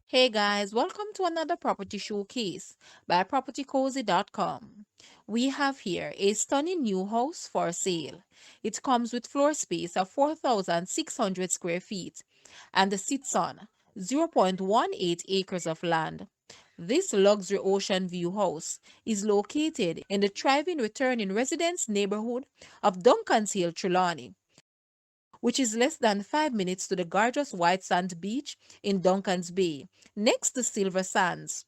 Hey guys, welcome to another property showcase by propertycozy.com. We have here a stunning new house for sale. It comes with floor space of 4,600 square feet and sits on 0.18 acres of land. This luxury ocean view house is located in the thriving returning residence neighborhood of Duncans Hill, Trelawny, which is less than 5 minutes to the gorgeous white sand beach in Duncans Bay, next to Silver Sands.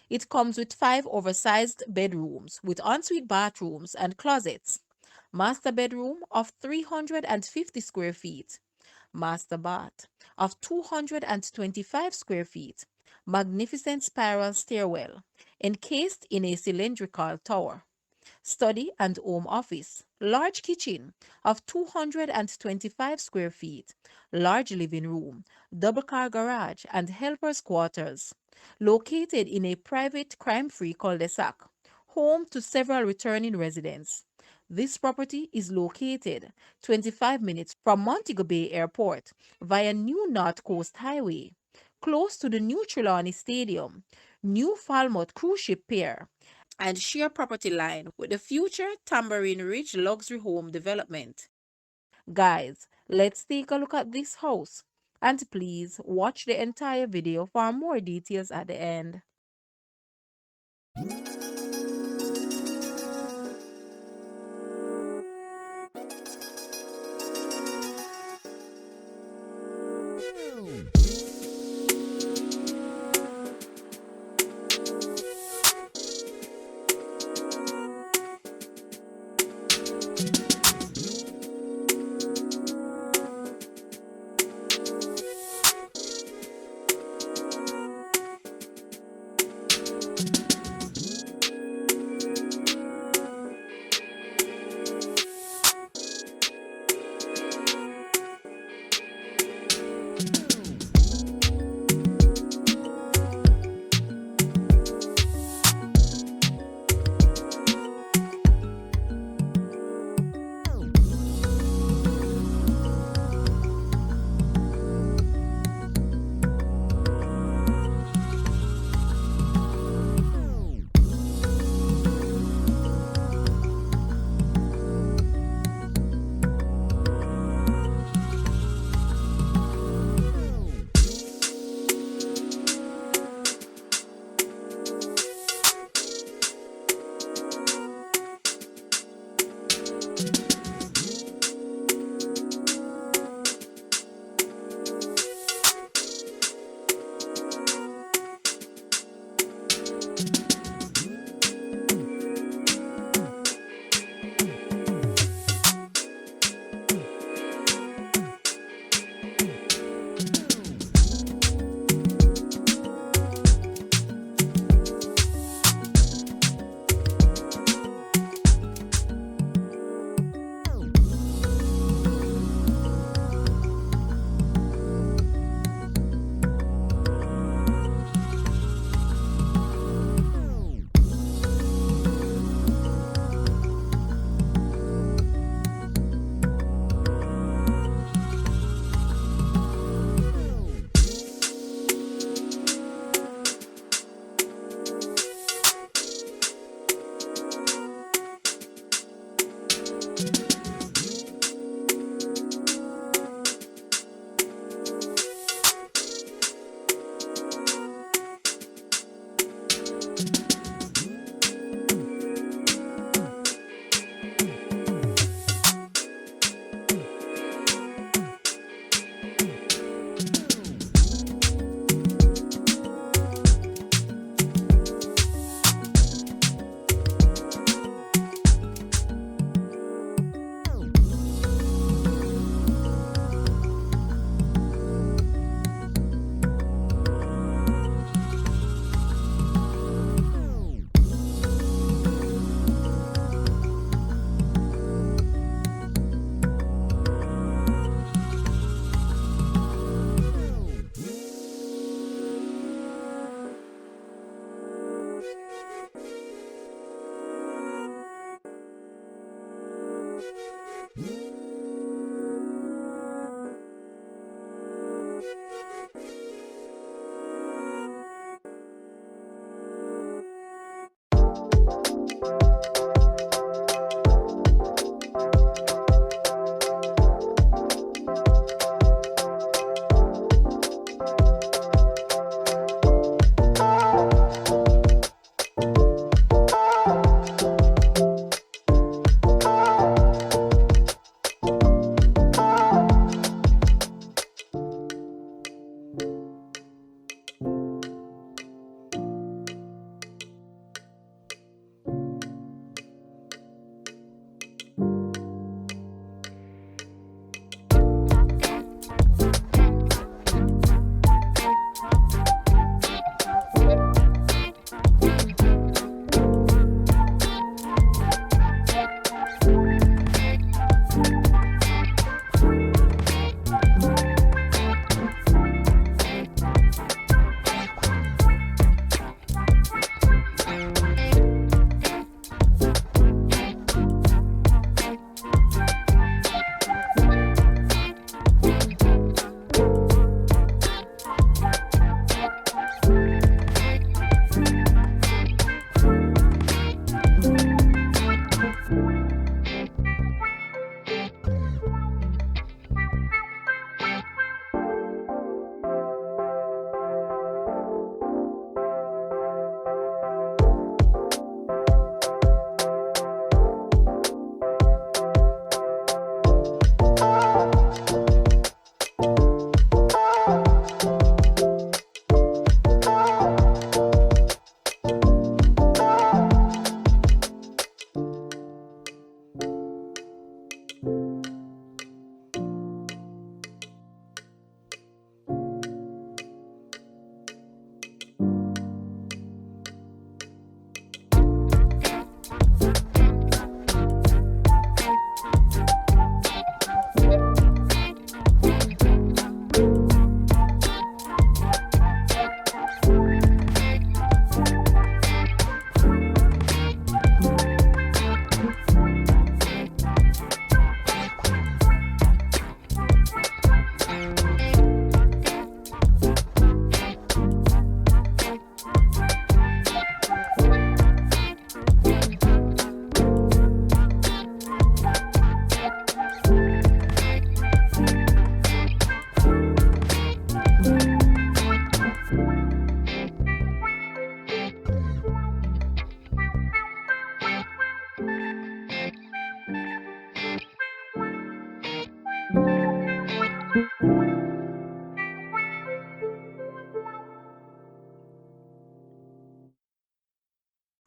It comes with 5 oversized bedrooms with ensuite bathrooms and closets, master bedroom of 350 square feet, master bath of 225 square feet, magnificent spiral stairwell, encased in a cylindrical tower, study and home office, large kitchen of 225 square feet, large living room, double car garage, and helper's quarters. Located in a private crime free cul-de-sac, home to several returning residents. This property is located 25 minutes from Montego Bay Airport via New North Coast Highway, close to the new Trelawny Stadium, new Falmouth Cruise Ship pier, and share property line with the future Tamarind Ridge luxury home development. Guys, let's take a look at this house. And please watch the entire video for more details at the end.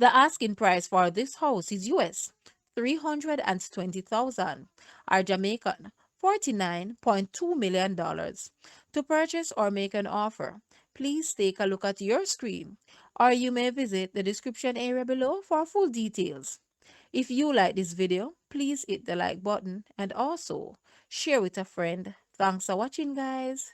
The asking price for this house is US 320,000 or Jamaican $49.2 million. To purchase or make an offer, please take a look at your screen or you may visit the description area below for full details. If you like this video, please hit the like button and also share with a friend. Thanks for watching, guys.